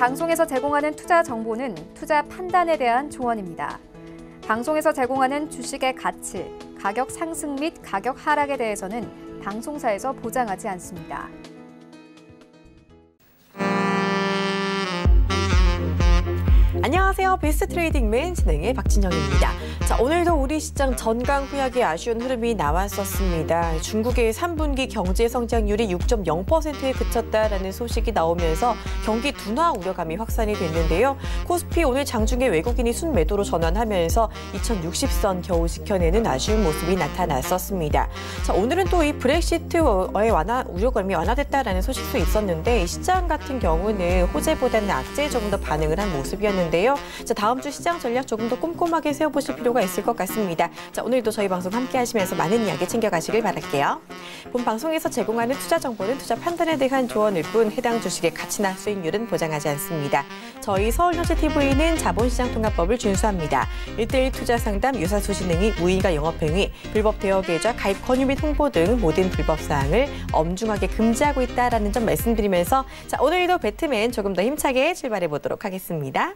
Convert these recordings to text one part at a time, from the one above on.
방송에서 제공하는 투자 정보는 투자 판단에 대한 조언입니다. 방송에서 제공하는 주식의 가치, 가격 상승 및 가격 하락에 대해서는 방송사에서 보장하지 않습니다. 안녕하세요. 베스트 트레이딩맨 진행의 박진영입니다. 자, 오늘도 우리 시장 전강후약의 아쉬운 흐름이 나왔었습니다. 중국의 3분기 경제 성장률이 6.0%에 그쳤다라는 소식이 나오면서 경기 둔화 우려감이 확산이 됐는데요. 코스피 오늘 장중에 외국인이 순매도로 전환하면서 2060선 겨우 지켜내는 아쉬운 모습이 나타났었습니다. 자, 오늘은 또 이 브렉시트의 우려감이 완화됐다라는 소식도 있었는데 시장 같은 경우는 호재보다는 악재에 조금 더 반응을 한 모습이었는데요. 자, 다음 주 시장 전략 조금 더 꼼꼼하게 세워보실 필요가 있을 것 같습니다. 자, 오늘도 저희 방송 함께 하시면서 많은 이야기 챙겨가시길 바랄게요. 본 방송에서 제공하는 투자 정보는 투자 판단에 대한 조언일 뿐 해당 주식의 가치나 수익률은 보장하지 않습니다. 저희 서울현실TV는 자본시장통합법을 준수합니다. 1:1 투자 상담, 유사수신행위, 무인가 영업행위, 불법 대여 계좌, 가입 권유 및 홍보 등 모든 불법 사항을 엄중하게 금지하고 있다라는 점 말씀드리면서 자, 오늘도 배트맨 조금 더 힘차게 출발해 보도록 하겠습니다.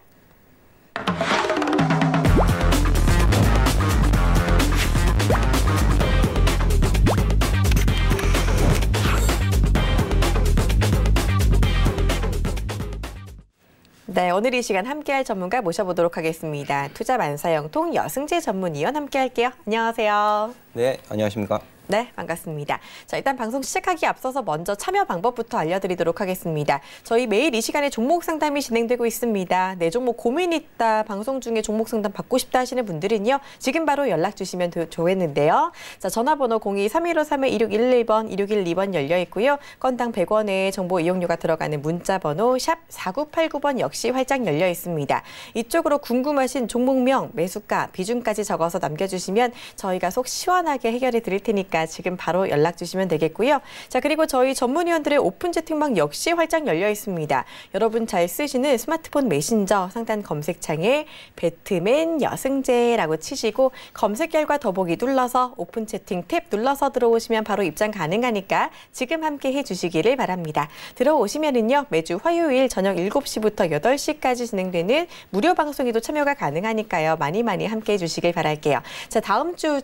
네, 오늘 이 시간 함께할 전문가 모셔보도록 하겠습니다. 투자만사형통 여승재 전문위원 함께할게요. 안녕하세요. 네, 안녕하십니까. 네, 반갑습니다. 자, 일단 방송 시작하기 앞서서 먼저 참여 방법부터 알려드리도록 하겠습니다. 저희 매일 이 시간에 종목 상담이 진행되고 있습니다. 내 종목 고민 있다, 방송 중에 종목 상담 받고 싶다 하시는 분들은요. 지금 바로 연락 주시면 좋겠는데요. 자, 전화번호 02-3153-2611번, 2612번 열려 있고요. 건당 100원의 정보 이용료가 들어가는 문자번호 샵 4989번 역시 활짝 열려 있습니다. 이쪽으로 궁금하신 종목명, 매수가, 비중까지 적어서 남겨주시면 저희가 속 시원하게 해결해 드릴 테니까 지금 바로 연락 주시면 되겠고요. 자, 그리고 저희 전문위원들의 오픈 채팅방 역시 활짝 열려 있습니다. 여러분 잘 쓰시는 스마트폰 메신저 상단 검색창에 배트맨 여승재라고 치시고 검색 결과 더보기 눌러서 오픈 채팅 탭 눌러서 들어오시면 바로 입장 가능하니까 지금 함께 해주시기를 바랍니다. 들어오시면은요 매주 화요일 저녁 7시부터 8시까지 진행되는 무료 방송에도 참여가 가능하니까요. 많이 함께 해주시길 바랄게요. 자, 다음 주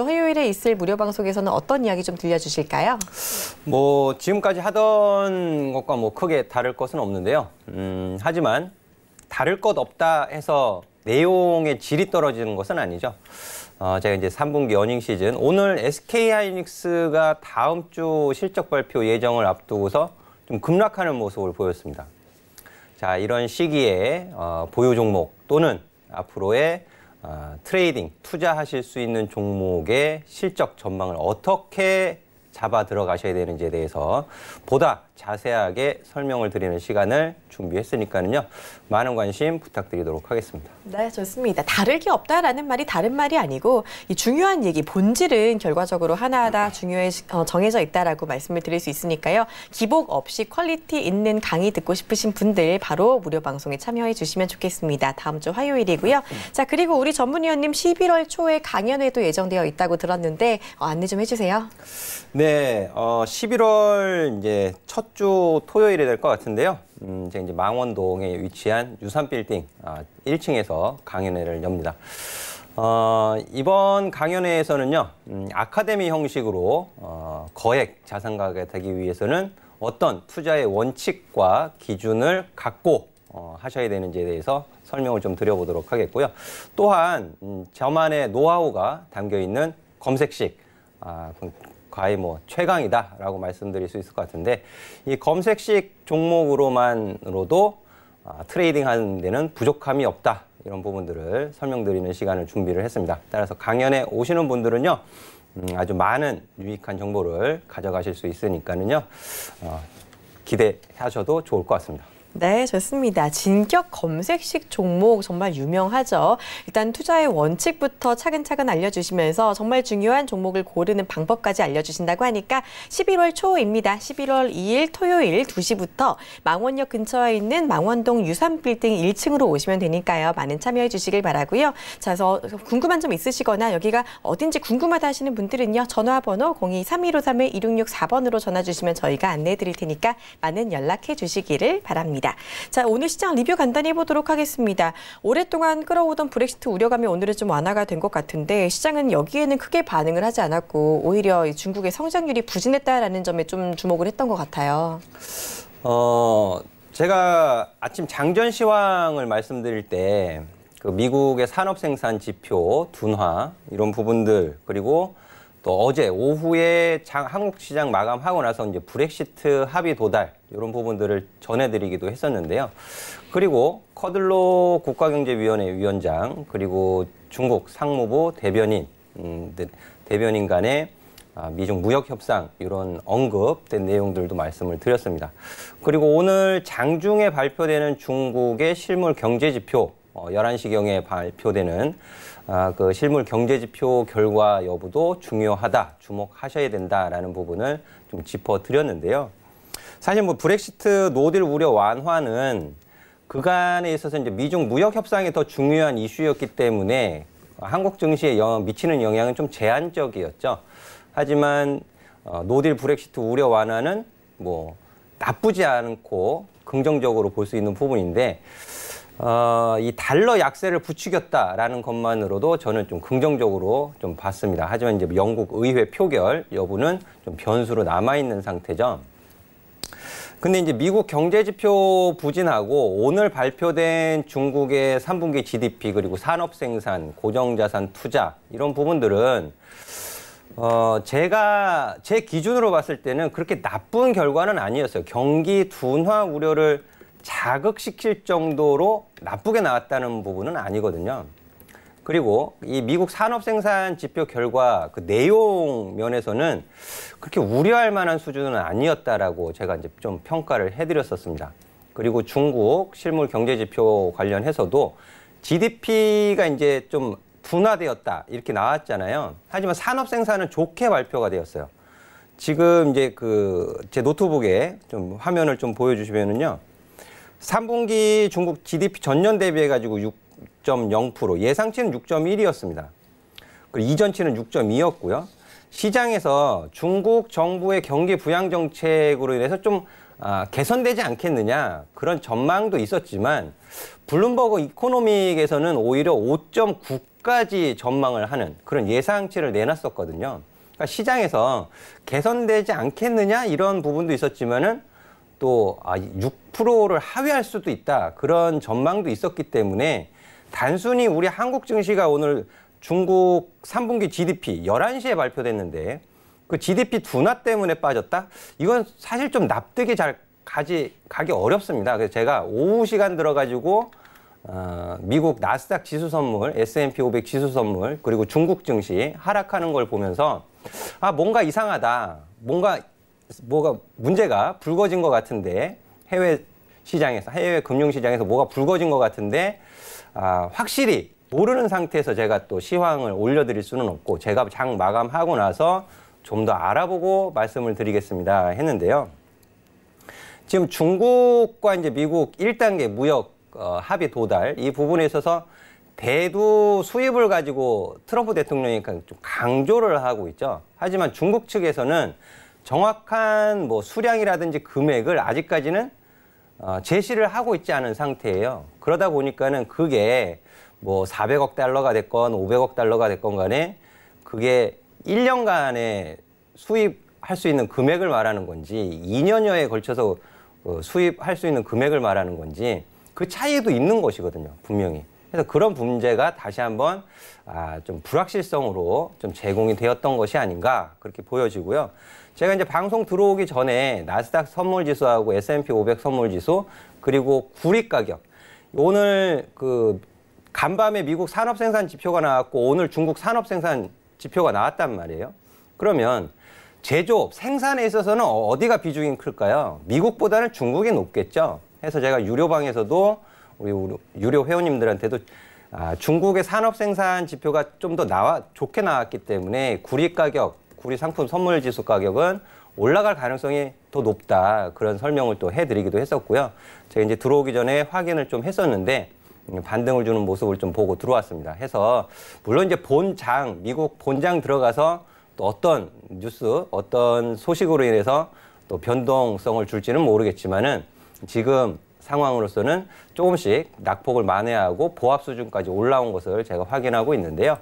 화요일에 있을 무료 방송에 에서는 어떤 이야기 좀 들려주실까요? 지금까지 하던 것과 크게 다를 것은 없는데요. 하지만 다를 것 없다 해서 내용의 질이 떨어지는 것은 아니죠. 제가 이제 3분기 어닝 시즌 오늘 SK하이닉스가 다음 주 실적 발표 예정을 앞두고서 좀 급락하는 모습을 보였습니다. 자, 이런 시기에 보유 종목 또는 앞으로의 트레이딩, 투자하실 수 있는 종목의 실적 전망을 어떻게 잡아 들어가셔야 되는지에 대해서 보다 자세하게 설명을 드리는 시간을 준비했으니까요. 많은 관심 부탁드리도록 하겠습니다. 네, 좋습니다. 다를 게 없다라는 말이 다른 말이 아니고 이 중요한 얘기, 본질은 결과적으로 하나하나 정해져 있다라고 말씀을 드릴 수 있으니까요. 기복 없이 퀄리티 있는 강의 듣고 싶으신 분들 바로 무료 방송에 참여해 주시면 좋겠습니다. 다음 주 화요일이고요. 자, 그리고 우리 전문위원님 11월 초에 강연회도 예정되어 있다고 들었는데 안내 좀 해주세요. 네, 11월 이제 첫 주 토요일이 될 것 같은데요. 제가 이제 망원동에 위치한 유산빌딩 1층에서 강연회를 엽니다. 이번 강연회에서는요, 아카데미 형식으로 거액 자산가가 되기 위해서는 어떤 투자의 원칙과 기준을 갖고 하셔야 되는지에 대해서 설명을 좀 드려보도록 하겠고요. 또한 저만의 노하우가 담겨있는 검색식, 거의 최강이다라고 말씀드릴 수 있을 것 같은데 이 검색식 종목으로만으로도 트레이딩 하는 데는 부족함이 없다. 이런 부분들을 설명드리는 시간을 준비를 했습니다. 따라서 강연에 오시는 분들은요. 아주 유익한 정보를 가져가실 수 있으니까는요. 기대하셔도 좋을 것 같습니다. 네, 좋습니다. 진격 검색식 종목 정말 유명하죠. 일단 투자의 원칙부터 차근차근 알려주시면서 정말 중요한 종목을 고르는 방법까지 알려주신다고 하니까 11월 초입니다. 11월 2일 토요일 2시부터 망원역 근처에 있는 망원동 유산빌딩 1층으로 오시면 되니까요. 많은 참여해 주시길 바라고요. 자, 그래서 궁금한 점 있으시거나 여기가 어딘지 궁금하다 하시는 분들은요. 전화번호 02-3153-2664번으로 전화 주시면 저희가 안내해 드릴 테니까 많은 연락해 주시기를 바랍니다. 알아봤습니다. 자, 오늘 시장 리뷰 간단히 해보도록 하겠습니다. 오랫동안 끌어오던 브렉시트 우려감이 오늘은 좀 완화가 된 것 같은데 시장은 여기에는 크게 반응을 하지 않았고 오히려 중국의 성장률이 부진했다라는 점에 좀 주목을 했던 것 같아요. 제가 아침 장전 시황을 말씀드릴 때 그 미국의 산업 생산 지표 둔화 이런 부분들 그리고 또 어제 오후에 한국 시장 마감하고 나서 이제 브렉시트 합의 도달 이런 부분들을 전해드리기도 했었는데요. 그리고 커들로 국가경제위원회 위원장 그리고 중국 상무부 대변인 간의 미중 무역 협상 이런 언급된 내용들도 말씀을 드렸습니다. 그리고 오늘 장중에 발표되는 중국의 실물 경제 지표 11시경에 발표되는 그 실물 경제 지표 결과 여부도 중요하다, 주목하셔야 된다라는 부분을 좀 짚어드렸는데요. 사실 뭐 브렉시트 노딜 우려 완화는 그간에 있어서 이제 미중 무역 협상이 더 중요한 이슈였기 때문에 한국 증시에 미치는 영향은 좀 제한적이었죠. 하지만 노딜 브렉시트 우려 완화는 뭐 나쁘지 않고 긍정적으로 볼 수 있는 부분인데 이 달러 약세를 부추겼다라는 것만으로도 저는 좀 긍정적으로 좀 봤습니다. 하지만 이제 영국 의회 표결 여부는 좀 변수로 남아있는 상태죠. 근데 이제 미국 경제지표 부진하고 오늘 발표된 중국의 3분기 GDP 그리고 산업생산, 고정자산 투자 이런 부분들은 제가 제 기준으로 봤을 때는 그렇게 나쁜 결과는 아니었어요. 경기 둔화 우려를 자극시킬 정도로 나쁘게 나왔다는 부분은 아니거든요. 그리고 이 미국 산업생산 지표 결과 그 내용 면에서는 그렇게 우려할 만한 수준은 아니었다라고 제가 이제 좀 평가를 해드렸었습니다. 그리고 중국 실물 경제 지표 관련해서도 GDP가 이제 좀 둔화되었다 이렇게 나왔잖아요. 하지만 산업생산은 좋게 발표가 되었어요. 지금 이제 제 노트북에 좀 화면을 좀 보여주시면은요. 3분기 중국 GDP 전년 대비해가지고 6.0%, 예상치는 6.1이었습니다. 그리고 이전치는 6.2였고요. 시장에서 중국 정부의 경기 부양 정책으로 인해서 좀 개선되지 않겠느냐 그런 전망도 있었지만 블룸버그 이코노믹에서는 오히려 5.9까지 전망을 하는 그런 예상치를 내놨었거든요. 그러니까 시장에서 개선되지 않겠느냐 이런 부분도 있었지만은 또 6%를 하회할 수도 있다 그런 전망도 있었기 때문에 단순히 우리 한국 증시가 오늘 중국 3분기 GDP 11시에 발표됐는데 그 GDP 둔화 때문에 빠졌다? 이건 사실 좀 납득이 잘 가기 어렵습니다. 그래서 제가 오후 시간 들어가지고 미국 나스닥 지수 선물, S&P 500 지수 선물 그리고 중국 증시 하락하는 걸 보면서 뭔가 이상하다. 뭐가 문제가 불거진 것 같은데 해외 금융시장에서 뭐가 불거진 것 같은데 확실히 모르는 상태에서 제가 또 시황을 올려드릴 수는 없고 제가 장 마감하고 나서 좀 더 알아보고 말씀을 드리겠습니다 했는데요. 지금 중국과 이제 미국 1단계 무역 합의 도달 이 부분에 있어서 대두 수입을 가지고 트럼프 대통령이 좀 강조를 하고 있죠. 하지만 중국 측에서는 정확한 뭐 수량이라든지 금액을 아직까지는 제시를 하고 있지 않은 상태예요. 그러다 보니까는 그게 뭐 400억 달러가 됐건 500억 달러가 됐건 간에 그게 1년간에 수입할 수 있는 금액을 말하는 건지 2년여에 걸쳐서 수입할 수 있는 금액을 말하는 건지 그 차이도 있는 것이거든요. 분명히. 그래서 그런 문제가 다시 한번 좀 불확실성으로 좀 제공이 되었던 것이 아닌가 그렇게 보여지고요. 제가 이제 방송 들어오기 전에 나스닥 선물지수하고 S&P 500 선물지수 그리고 구리 가격 오늘 간밤에 미국 산업생산 지표가 나왔고 오늘 중국 산업생산 지표가 나왔단 말이에요. 그러면 제조업, 생산에 있어서는 어디가 비중이 클까요? 미국보다는 중국이 높겠죠. 해서 제가 유료방에서도 우리 유료 회원님들한테도 중국의 산업생산 지표가 좀 더 좋게 나왔기 때문에 구리 상품 선물지수 가격은 올라갈 가능성이 더 높다. 그런 설명을 또 해드리기도 했었고요. 제가 이제 들어오기 전에 확인을 좀 했었는데 반등을 주는 모습을 좀 보고 들어왔습니다. 해서 물론 이제 미국 본장 들어가서 또 어떤 뉴스, 어떤 소식으로 인해서 또 변동성을 줄지는 모르겠지만은 지금 상황으로서는 조금씩 낙폭을 만회하고 보합 수준까지 올라온 것을 제가 확인하고 있는데요.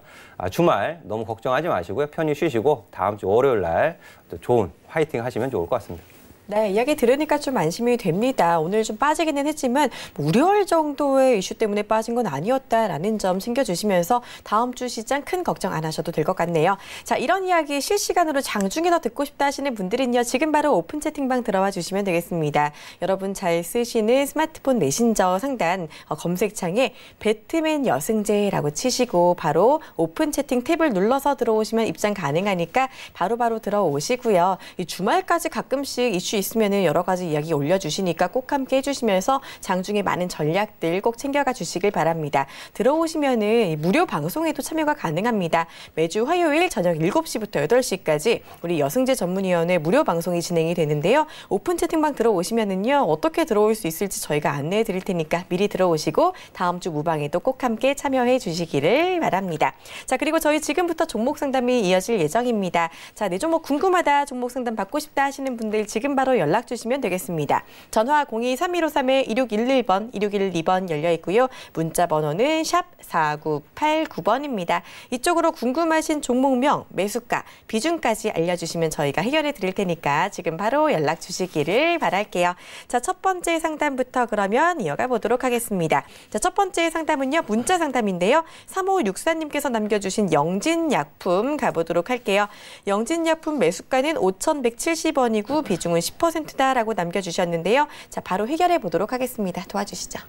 주말 너무 걱정하지 마시고요. 편히 쉬시고 다음 주 월요일 날 또 좋은 화이팅 하시면 좋을 것 같습니다. 네, 이야기 들으니까 좀 안심이 됩니다. 오늘 좀 빠지기는 했지만 우려할 정도의 이슈 때문에 빠진 건 아니었다라는 점 챙겨주시면서 다음 주 시장 큰 걱정 안 하셔도 될 것 같네요. 자, 이런 이야기 실시간으로 장중에 더 듣고 싶다 하시는 분들은요. 지금 바로 오픈 채팅방 들어와 주시면 되겠습니다. 여러분 잘 쓰시는 스마트폰 메신저 상단 검색창에 배트맨 여승재라고 치시고 바로 오픈 채팅 탭을 눌러서 들어오시면 입장 가능하니까 바로바로 들어오시고요. 이 주말까지 가끔씩 이슈 있으면 여러 가지 이야기 올려주시니까 꼭 함께 해주시면서 장중에 많은 전략들 꼭 챙겨가 주시길 바랍니다. 들어오시면은 무료 방송에도 참여가 가능합니다. 매주 화요일 저녁 7시부터 8시까지 우리 여승재 전문위원회 무료 방송이 진행이 되는데요. 오픈 채팅방 들어오시면은요. 어떻게 들어올 수 있을지 저희가 안내해 드릴 테니까 미리 들어오시고 다음 주 무방에도 꼭 함께 참여해 주시기를 바랍니다. 자, 그리고 저희 지금부터 종목 상담이 이어질 예정입니다. 자, 내 종목 궁금하다, 종목 상담 받고 싶다 하시는 분들 지금 바로 연락 주시면 되겠습니다. 전화 02-3153-2611번, 2612번 열려 있고요. 문자 번호는 샵 4989번입니다. 이쪽으로 궁금하신 종목명, 매수가, 비중까지 알려주시면 저희가 해결해 드릴 테니까 지금 바로 연락 주시기를 바랄게요. 자, 첫 번째 상담부터 그러면 이어가 보도록 하겠습니다. 자, 첫 번째 상담은요. 문자 상담인데요. 3564님께서 남겨주신 영진약품 가보도록 할게요. 영진약품 매수가는 5,170원이고 비중은 10%다라고 남겨주셨는데요. 자, 바로 해결해 보도록 하겠습니다. 도와주시죠.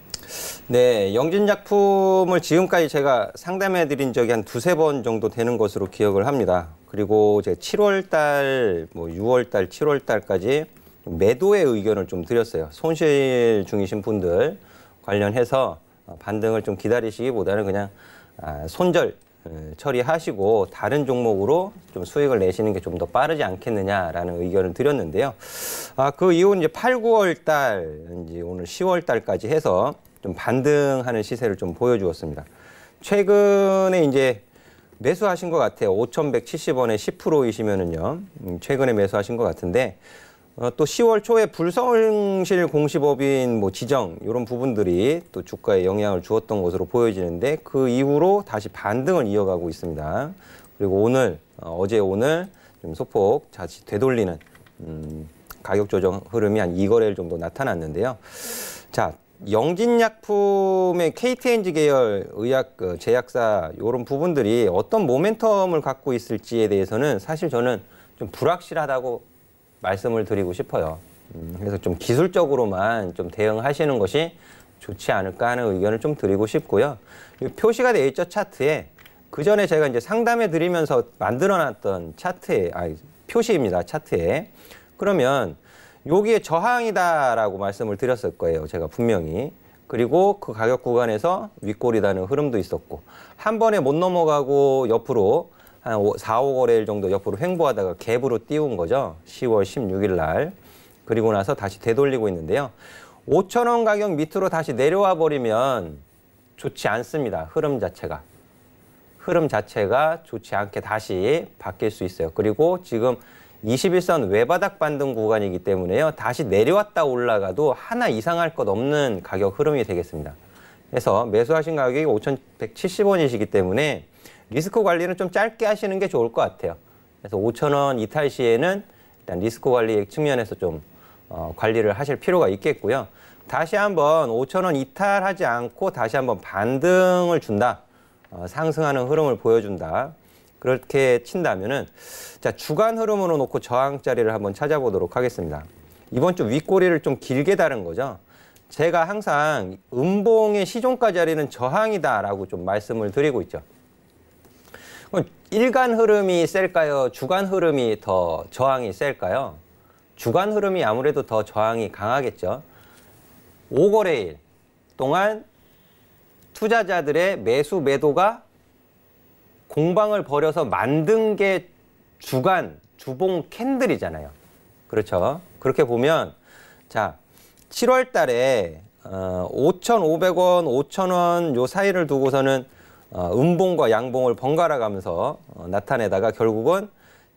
네, 영진약품을 지금까지 제가 상담해드린 적이 한 2-3번 정도 되는 것으로 기억을 합니다. 그리고 제가 7월달, 6월달, 7월달까지 매도의 의견을 좀 드렸어요. 손실 중이신 분들 관련해서 반등을 좀 기다리시기보다는 그냥 손절 처리하시고 다른 종목으로 좀 수익을 내시는 게 좀 더 빠르지 않겠느냐라는 의견을 드렸는데요. 그 이후 이제 8, 9월 달, 이제 오늘 10월 달까지 해서 좀 반등하는 시세를 좀 보여주었습니다. 최근에 이제 매수하신 것 같아요. 5,170원에 10%이시면은요. 최근에 매수하신 것 같은데 또 10월 초에 불성실 공시법인 지정 이런 부분들이 또 주가에 영향을 주었던 것으로 보여지는데 그 이후로 다시 반등을 이어가고 있습니다. 그리고 오늘 어제 오늘 좀 소폭 다시 되돌리는 가격 조정 흐름이 한 2거래일 정도 나타났는데요. 자, 영진약품의 KTNG 계열 의약 제약사 이런 부분들이 어떤 모멘텀을 갖고 있을지에 대해서는 사실 저는 좀 불확실하다고 말씀을 드리고 싶어요. 그래서 좀 기술적으로만 좀 대응하시는 것이 좋지 않을까 하는 의견을 좀 드리고 싶고요. 표시가 되어 있죠, 차트에. 그 전에 제가 이제 상담해 드리면서 만들어놨던 차트에, 표시입니다, 차트에. 그러면 여기에 저항이다라고 말씀을 드렸을 거예요, 제가 분명히. 그리고 그 가격 구간에서 윗골이다는 흐름도 있었고, 한 번에 못 넘어가고 옆으로 한 4, 5거래일 정도 옆으로 횡보하다가 갭으로 띄운 거죠. 10월 16일 날. 그리고 나서 다시 되돌리고 있는데요. 5,000원 가격 밑으로 다시 내려와 버리면 좋지 않습니다. 흐름 자체가 좋지 않게 다시 바뀔 수 있어요. 그리고 지금 21선 외바닥 반등 구간이기 때문에요. 다시 내려왔다 올라가도 하나 이상할 것 없는 가격 흐름이 되겠습니다. 그래서 매수하신 가격이 5,170원이시기 때문에 리스크 관리는 좀 짧게 하시는 게 좋을 것 같아요. 그래서 5,000원 이탈 시에는 일단 리스크 관리 측면에서 좀 관리를 하실 필요가 있겠고요. 다시 한번 5,000원 이탈하지 않고 다시 한번 반등을 준다. 상승하는 흐름을 보여준다. 그렇게 친다면은 자, 주간 흐름으로 놓고 저항 자리를 한번 찾아보도록 하겠습니다. 이번 주 윗꼬리를 좀 길게 다른 거죠. 제가 항상 음봉의 시종가 자리는 저항이다라고 좀 말씀을 드리고 있죠. 일간 흐름이 셀까요? 주간 흐름이 더 저항이 셀까요? 주간 흐름이 아무래도 더 저항이 강하겠죠. 5거래일 동안 투자자들의 매수 매도가 공방을 벌여서 만든 게 주봉 캔들이잖아요. 그렇죠. 그렇게 보면 자, 7월 달에 5,500원, 5,000원 요 사이를 두고서는 음봉과 양봉을 번갈아 가면서 나타내다가 결국은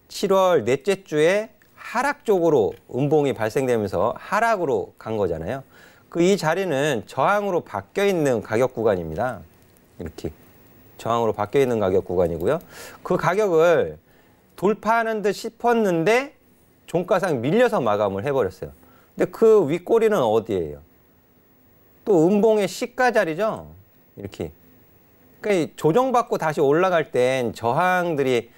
7월 넷째 주에 하락 쪽으로 음봉이 발생되면서 하락으로 간 거잖아요. 그 이 자리는 저항으로 바뀌어 있는 가격 구간입니다. 이렇게 저항으로 바뀌어 있는 가격 구간이고요. 그 가격을 돌파하는 듯 싶었는데 종가상 밀려서 마감을 해버렸어요. 근데 그 윗꼬리는 어디예요? 또 음봉의 시가 자리죠. 이렇게. 그러니까 조정받고 다시 올라갈 땐 저항들이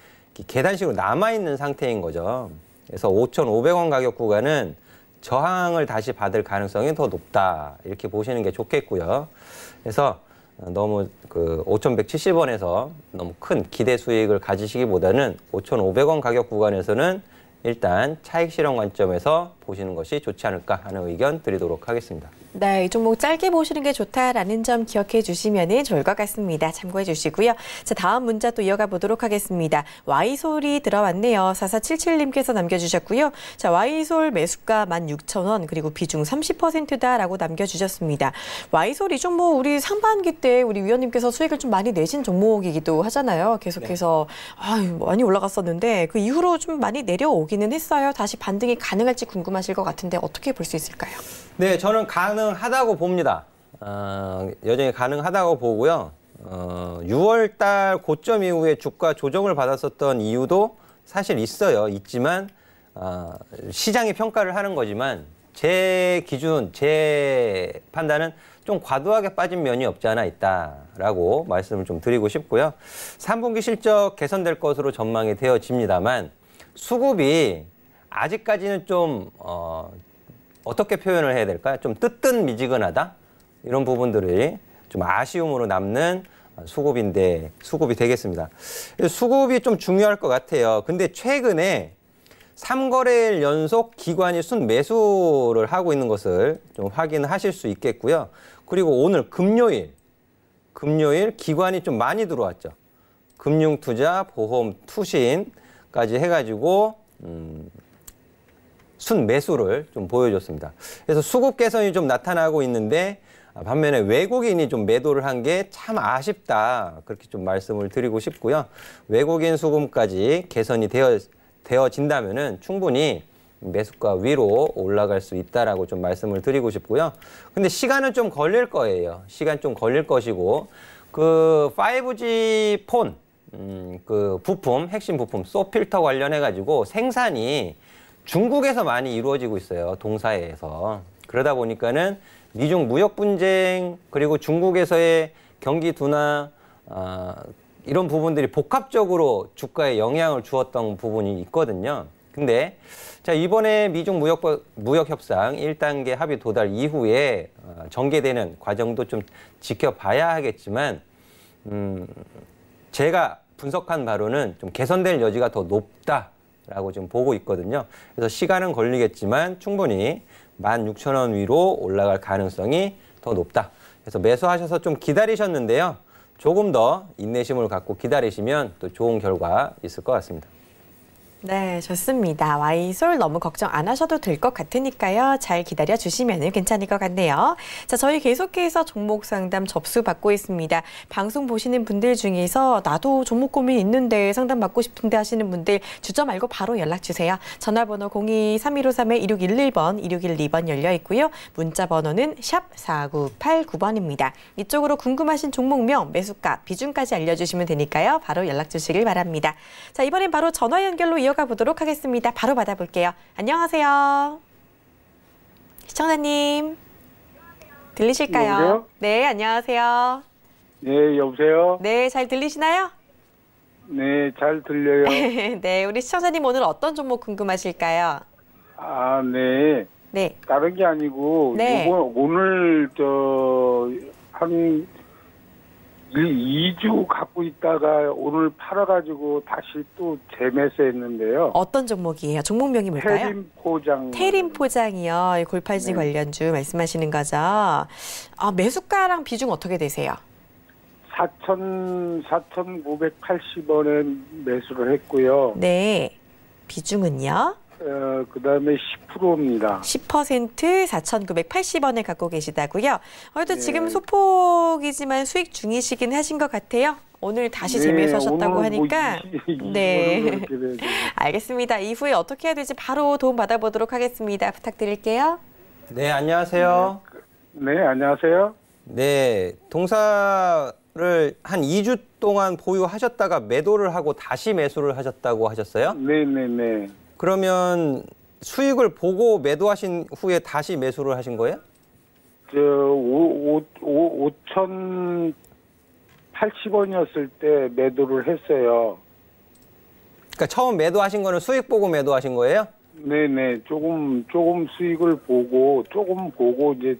계단식으로 남아있는 상태인 거죠. 그래서 5,500원 가격 구간은 저항을 다시 받을 가능성이 더 높다. 이렇게 보시는 게 좋겠고요. 그래서 너무 그 5,170원에서 너무 큰 기대 수익을 가지시기보다는 5,500원 가격 구간에서는 일단 차익 실현 관점에서 보시는 것이 좋지 않을까 하는 의견 드리도록 하겠습니다. 네, 이 종목 짧게 보시는 게 좋다라는 점 기억해 주시면 좋을 것 같습니다. 참고해 주시고요. 자, 다음 문자 또 이어가 보도록 하겠습니다. Y솔이 들어왔네요. 4477님께서 남겨주셨고요. 자, Y솔 매수가 16,000원 그리고 비중 30%다라고 남겨주셨습니다. Y솔 이 종목 우리 상반기 때 우리 위원님께서 수익을 좀 많이 내신 종목이기도 하잖아요. 계속해서 많이 올라갔었는데 그 이후로 좀 많이 내려오기는 했어요. 다시 반등이 가능할지 궁금하실 것 같은데 어떻게 볼 수 있을까요? 네, 저는 가능하다고 봅니다. 여전히 가능하다고 보고요. 6월 달 고점 이후에 주가 조정을 받았었던 이유도 사실 있어요. 있지만 시장이 평가를 하는 거지만 제 기준, 제 판단은 좀 과도하게 빠진 면이 없지 않아 있다라고 말씀을 좀 드리고 싶고요. 3분기 실적 개선될 것으로 전망이 되어집니다만 수급이 아직까지는 좀 어떻게 표현을 해야 될까요? 좀 뜨뜻미지근하다? 이런 부분들이 좀 아쉬움으로 남는 수급이 되겠습니다. 수급이 좀 중요할 것 같아요. 근데 최근에 3거래일 연속 기관이 순매수를 하고 있는 것을 좀 확인하실 수 있겠고요. 그리고 오늘 금요일 기관이 좀 많이 들어왔죠. 금융투자, 보험, 투신까지 해가지고 순매수를 좀 보여줬습니다. 그래서 수급 개선이 좀 나타나고 있는데 반면에 외국인이 좀 매도를 한 게 참 아쉽다. 그렇게 좀 말씀을 드리고 싶고요. 외국인 수급까지 개선이 되어진다면은 충분히 매수가 위로 올라갈 수 있다라고 좀 말씀을 드리고 싶고요. 근데 시간은 좀 걸릴 거예요. 시간 좀 걸릴 것이고 그 5G 폰 그 부품, 핵심 부품, 소필터 관련해 가지고 생산이 중국에서 많이 이루어지고 있어요. 동사에서. 그러다 보니까는 미중 무역 분쟁 그리고 중국에서의 경기 둔화 이런 부분들이 복합적으로 주가에 영향을 주었던 부분이 있거든요. 근데 자, 이번에 미중 무역 협상 1단계 합의 도달 이후에 전개되는 과정도 좀 지켜봐야 하겠지만 제가 분석한 바로는 좀 개선될 여지가 더 높다라고 좀 보고 있거든요. 그래서 시간은 걸리겠지만 충분히 16,000원 위로 올라갈 가능성이 더 높다. 그래서 매수하셔서 좀 기다리셨는데요. 조금 더 인내심을 갖고 기다리시면 또 좋은 결과 있을 것 같습니다. 네, 좋습니다. Y솔 너무 걱정 안 하셔도 될 것 같으니까요. 잘 기다려 주시면 괜찮을 것 같네요. 자, 저희 계속해서 종목 상담 접수 받고 있습니다. 방송 보시는 분들 중에서 나도 종목 고민 있는데 상담 받고 싶은데 하시는 분들 주저 말고 바로 연락 주세요. 전화번호 02-3153-2611번, 2612번 열려 있고요. 문자 번호는 샵 4989번입니다. 이쪽으로 궁금하신 종목명, 매수가, 비중까지 알려주시면 되니까요. 바로 연락 주시길 바랍니다. 자, 이번엔 바로 전화 연결로 이어가 보도록 하겠습니다. 바로 받아볼게요. 안녕하세요. 시청자님. 들리실까요? 여보세요? 네, 안녕하세요. 네, 여보세요? 네, 잘 들리시나요? 네, 잘 들려요. 네, 우리 시청자님 오늘 어떤 종목 궁금하실까요? 아, 네. 네. 다른 게 아니고, 네. 오늘, 한 2주 갖고 있다가 오늘 팔아가지고 다시 또 재매수했는데요. 어떤 종목이에요? 종목명이 뭘까요? 테림포장. 테림포장이요. 골팔찌 네. 관련주 말씀하시는 거죠. 매수가랑 비중 어떻게 되세요? 4,980원에 매수를 했고요. 네. 비중은요? 그 다음에 10%입니다. 10% 4,980원을 갖고 계시다고요? 그래도 네. 지금 소폭이지만 수익 중이시긴 하신 것 같아요. 오늘 다시 재미있어 하셨다고 오늘 하니까. 네. 알겠습니다. 이후에 어떻게 해야 될지 바로 도움 받아보도록 하겠습니다. 부탁드릴게요. 네, 안녕하세요. 네, 안녕하세요. 네, 동사를 한 2주 동안 보유하셨다가 매도를 하고 다시 매수를 하셨다고 하셨어요? 네, 네, 네. 그러면 수익을 보고 매도하신 후에 다시 매수를 하신 거예요? 5,080원이었을 때 매도를 했어요. 그러니까 처음 매도하신 거는 수익 보고 매도하신 거예요? 네네, 조금 수익을 보고, 이제,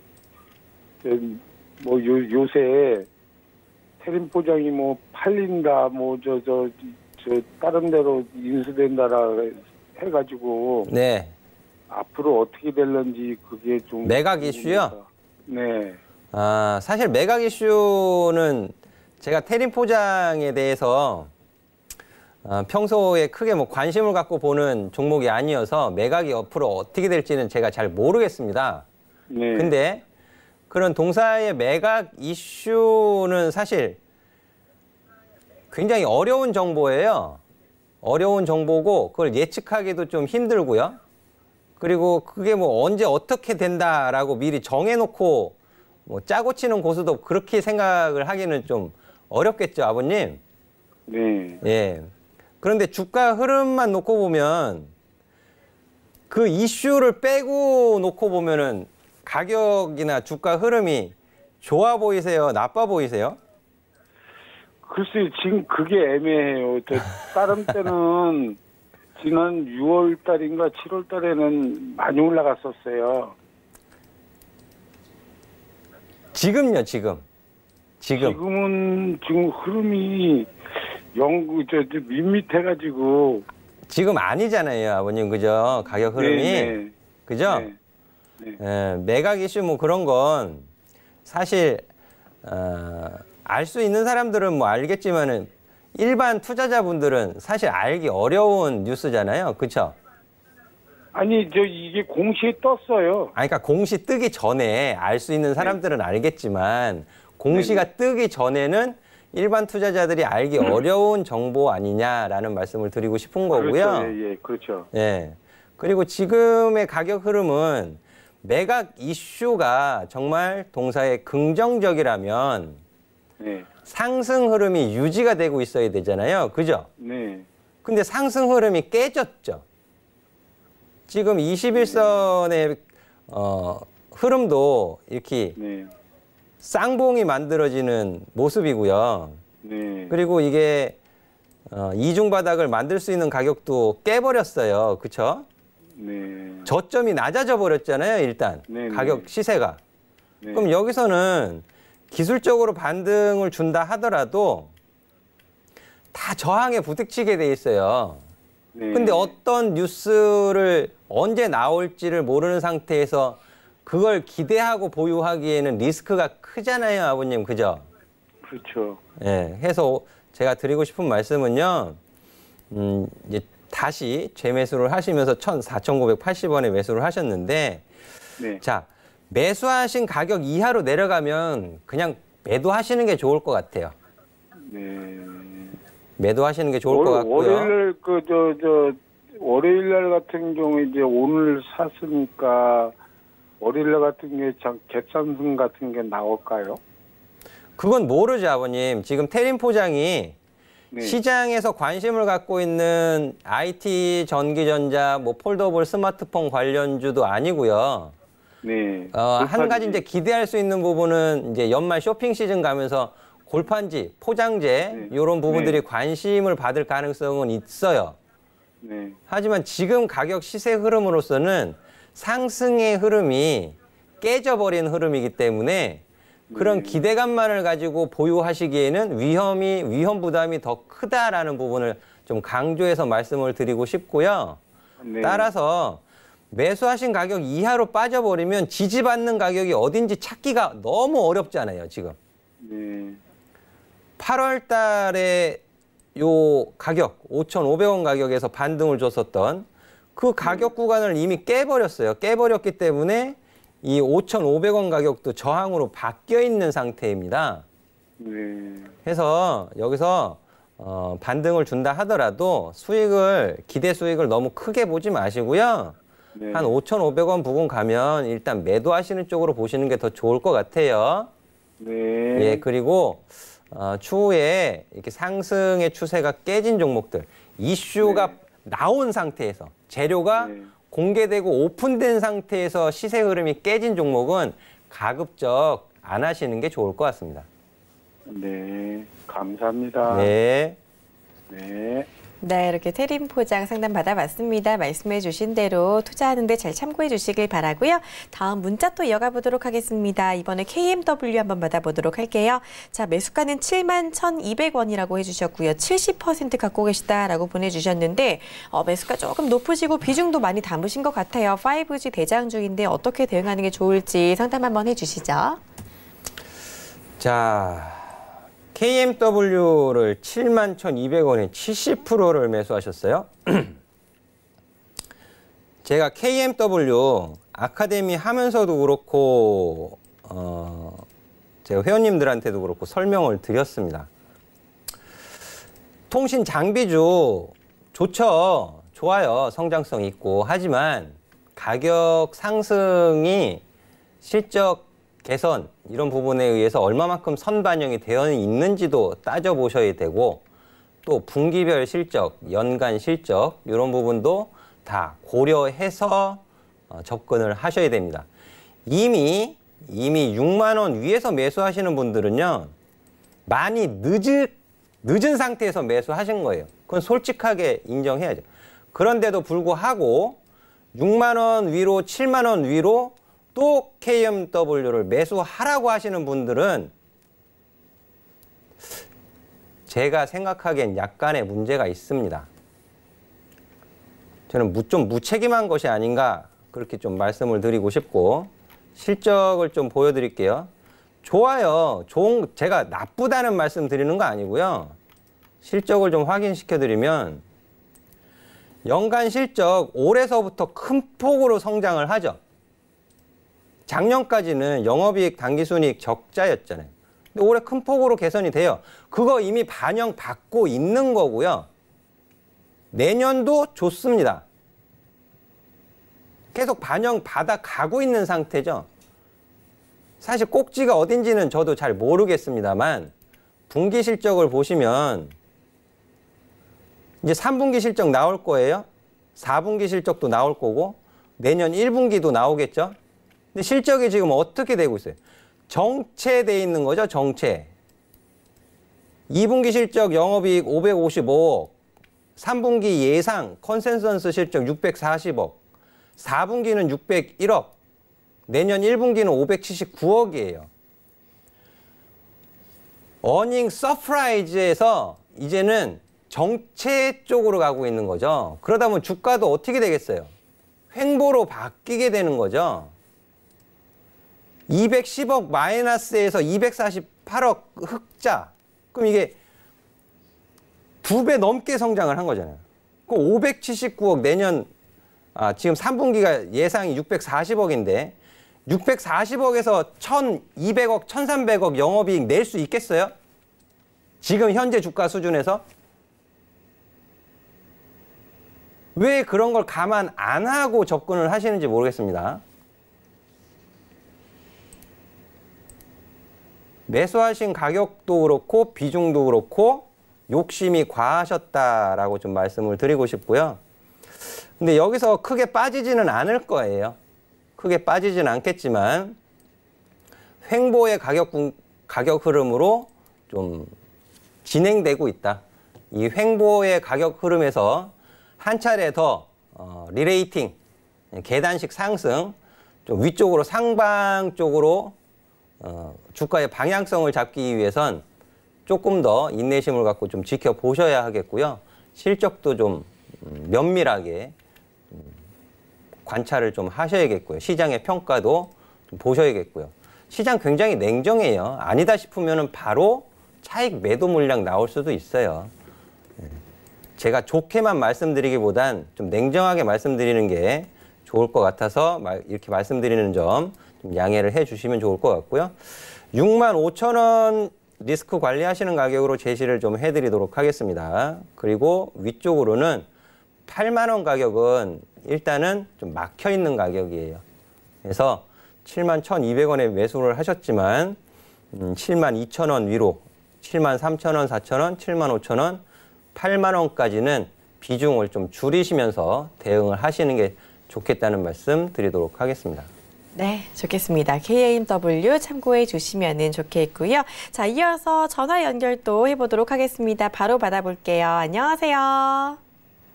요새, 테린 포장이 뭐, 팔린다, 다른 데로 인수된다라 해가지고, 네. 앞으로 어떻게 될런지 그게 좀. 매각 이슈요? 네. 아, 사실 매각 이슈는 제가 테린 포장에 대해서 평소에 크게 뭐 관심을 갖고 보는 종목이 아니어서 매각이 앞으로 어떻게 될지는 제가 잘 모르겠습니다. 네. 근데 그런 동사의 매각 이슈는 사실 굉장히 어려운 정보예요. 어려운 정보고 그걸 예측하기도 좀 힘들고요. 그리고 그게 뭐 언제 어떻게 된다라고 미리 정해놓고 뭐 짜고 치는 고수도 그렇게 생각을 하기는 좀 어렵겠죠, 아버님. 네. 예. 그런데 주가 흐름만 놓고 보면 그 이슈를 빼고 놓고 보면은 가격이나 주가 흐름이 좋아 보이세요? 나빠 보이세요? 글쎄요, 지금 그게 애매해요. 다른 때는 지난 6월 달인가 7월 달에는 많이 올라갔었어요. 지금요, 지금. 지금은 흐름이 밋밋해가지고. 지금 아니잖아요, 아버님. 그죠? 가격 흐름이. 네, 그죠? 네. 네. 예, 매각 이슈 뭐 그런 건 사실 알 수 있는 사람들은 뭐 알겠지만은 일반 투자자분들은 사실 알기 어려운 뉴스잖아요. 그렇죠? 아니, 이게 공시에 떴어요. 아니, 그러니까 공시 뜨기 전에 알 수 있는 사람들은 알겠지만 공시가 뜨기 전에는 일반 투자자들이 알기 어려운 정보 아니냐라는 말씀을 드리고 싶은 거고요. 그렇죠. 예, 그렇죠. 예. 그리고 지금의 가격 흐름은 매각 이슈가 정말 동사에 긍정적이라면 네. 상승 흐름이 유지가 되고 있어야 되잖아요. 그죠? 네. 근데 상승 흐름이 깨졌죠. 지금 21선의 흐름도 이렇게 네. 쌍봉이 만들어지는 모습이고요. 네. 그리고 이게 이중 바닥을 만들 수 있는 가격도 깨버렸어요. 그렇죠? 네. 저점이 낮아져 버렸잖아요. 일단 네, 가격 네. 시세가. 네. 그럼 여기서는 기술적으로 반등을 준다 하더라도 다 저항에 부딪히게 돼 있어요. 네. 근데 어떤 뉴스를 언제 나올지를 모르는 상태에서 그걸 기대하고 보유하기에는 리스크가 크잖아요, 아버님. 그죠? 그렇죠. 예. 해서 제가 드리고 싶은 말씀은요. 이제 다시 재매수를 하시면서 4,980원에 매수를 하셨는데 네. 자, 매수하신 가격 이하로 내려가면 그냥 매도하시는 게 좋을 것 같아요. 네. 매도하시는 게 좋을 것 같고요. 월요일 월요일 날 같은 경우에 이제 오늘 샀으니까 월요일 날 같은 경우에 갭상승 같은 게 나올까요? 그건 모르죠, 아버님. 지금 테린 포장이 네. 시장에서 관심을 갖고 있는 IT, 전기전자, 뭐 폴더블 스마트폰 관련주도 아니고요. 네. 한 가지 이제 기대할 수 있는 부분은 이제 연말 쇼핑 시즌 가면서 골판지, 포장재 이런 부분들이 관심을 받을 가능성은 있어요. 네. 하지만 지금 가격 시세 흐름으로서는 상승의 흐름이 깨져버린 흐름이기 때문에 그런 기대감만을 가지고 보유하시기에는 위험 부담이 더 크다라는 부분을 좀 강조해서 말씀을 드리고 싶고요. 네. 따라서 매수하신 가격 이하로 빠져버리면 지지받는 가격이 어딘지 찾기가 너무 어렵잖아요, 지금. 네. 8월 달에 요 가격, 5,500원 가격에서 반등을 줬었던 그 가격 구간을 이미 깨버렸어요. 깨버렸기 때문에 이 5,500원 가격도 저항으로 바뀌어 있는 상태입니다. 네. 해서 여기서 반등을 준다 하더라도 기대 수익을 너무 크게 보지 마시고요. 네. 한 5,500원 부근 가면 일단 매도하시는 쪽으로 보시는 게 더 좋을 것 같아요. 네. 예, 그리고 추후에 이렇게 상승의 추세가 깨진 종목들, 이슈가 네. 나온 상태에서 재료가 네. 공개되고 오픈된 상태에서 시세 흐름이 깨진 종목은 가급적 안 하시는 게 좋을 것 같습니다. 네. 감사합니다. 네. 네. 네, 이렇게 태림 포장 상담 받아봤습니다. 말씀해 주신 대로 투자하는데 잘 참고해 주시길 바라고요. 다음 문자 또 이어가 보도록 하겠습니다. 이번에 KMW 한번 받아보도록 할게요. 자, 매수가는 71,200원이라고 해주셨고요. 70% 갖고 계시다라고 보내주셨는데 매수가 조금 높으시고 비중도 많이 담으신 것 같아요. 5G 대장 중인데 어떻게 대응하는 게 좋을지 상담 한번 해주시죠. 자, KMW를 71,200원에 70%를 매수하셨어요. 제가 KMW 아카데미 하면서도 그렇고 제가 회원님들한테도 그렇고 설명을 드렸습니다. 통신 장비주 좋죠. 좋아요. 성장성 있고. 하지만 가격 상승이 실적 개선 이런 부분에 의해서 얼마만큼 선반영이 되어 있는지도 따져보셔야 되고 또 분기별 실적, 연간 실적 이런 부분도 다 고려해서 접근을 하셔야 됩니다. 이미 6만 원 위에서 매수하시는 분들은요. 많이 늦은 상태에서 매수하신 거예요. 그건 솔직하게 인정해야죠. 그런데도 불구하고 6만 원 위로 7만 원 위로 또 KMW를 매수하라고 하시는 분들은 제가 생각하기엔 약간의 문제가 있습니다. 저는 좀 무책임한 것이 아닌가 그렇게 좀 말씀을 드리고 싶고 실적을 좀 보여드릴게요. 좋아요. 제가 나쁘다는 말씀 드리는 거 아니고요. 실적을 좀 확인시켜드리면 연간 실적 올해서부터 큰 폭으로 성장을 하죠. 작년까지는 영업이익, 당기순이익 적자였잖아요. 근데 올해 큰 폭으로 개선이 돼요. 그거 이미 반영받고 있는 거고요. 내년도 좋습니다. 계속 반영받아 가고 있는 상태죠. 사실 꼭지가 어딘지는 저도 잘 모르겠습니다만 분기 실적을 보시면 이제 3분기 실적 나올 거예요. 4분기 실적도 나올 거고 내년 1분기도 나오겠죠. 근데 실적이 지금 어떻게 되고 있어요? 정체돼 있는 거죠, 정체. 2분기 실적 영업이익 555억, 3분기 예상 컨센서스 실적 640억, 4분기는 601억, 내년 1분기는 579억이에요. 어닝 서프라이즈에서 이제는 정체 쪽으로 가고 있는 거죠. 그러다 보면 주가도 어떻게 되겠어요? 횡보로 바뀌게 되는 거죠. 210억 마이너스에서 248억 흑자. 그럼 이게 2배 넘게 성장을 한 거잖아요. 그 579억 내년 지금 3분기가 예상이 640억인데 640억에서 1,200억, 1,300억 영업이익 낼 수 있겠어요? 지금 현재 주가 수준에서? 왜 그런 걸 감안 안 하고 접근을 하시는지 모르겠습니다. 매수하신 가격도 그렇고 비중도 그렇고 욕심이 과하셨다라고 좀 말씀을 드리고 싶고요. 근데 여기서 크게 빠지지는 않을 거예요. 크게 빠지지는 않겠지만 횡보의 가격 흐름으로 좀 진행되고 있다. 이 횡보의 가격 흐름에서 한 차례 더 리레이팅, 계단식 상승, 좀 위쪽으로 상방 쪽으로 주가의 방향성을 잡기 위해선 조금 더 인내심을 갖고 좀 지켜보셔야 하겠고요. 실적도 좀 면밀하게 관찰을 좀 하셔야겠고요. 시장의 평가도 좀 보셔야겠고요. 시장 굉장히 냉정해요. 아니다 싶으면 바로 차익 매도 물량 나올 수도 있어요. 제가 좋게만 말씀드리기보단 좀 냉정하게 말씀드리는 게 좋을 것 같아서 이렇게 말씀드리는 점 좀 양해를 해 주시면 좋을 것 같고요. 65,000원 리스크 관리하시는 가격으로 제시를 좀 해드리도록 하겠습니다. 그리고 위쪽으로는 8만 원 가격은 일단은 좀 막혀 있는 가격이에요. 그래서 7만 1,200원에 매수를 하셨지만 7만 2천 원 위로 7만 3천 원, 4천 원, 7만 5천 원, 8만 원까지는 비중을 좀 줄이시면서 대응을 하시는 게 좋겠다는 말씀 드리도록 하겠습니다. 네, 좋겠습니다. KAMW 참고해 주시면 좋겠고요. 자, 이어서 전화 연결 또 해보도록 하겠습니다. 바로 받아볼게요. 안녕하세요.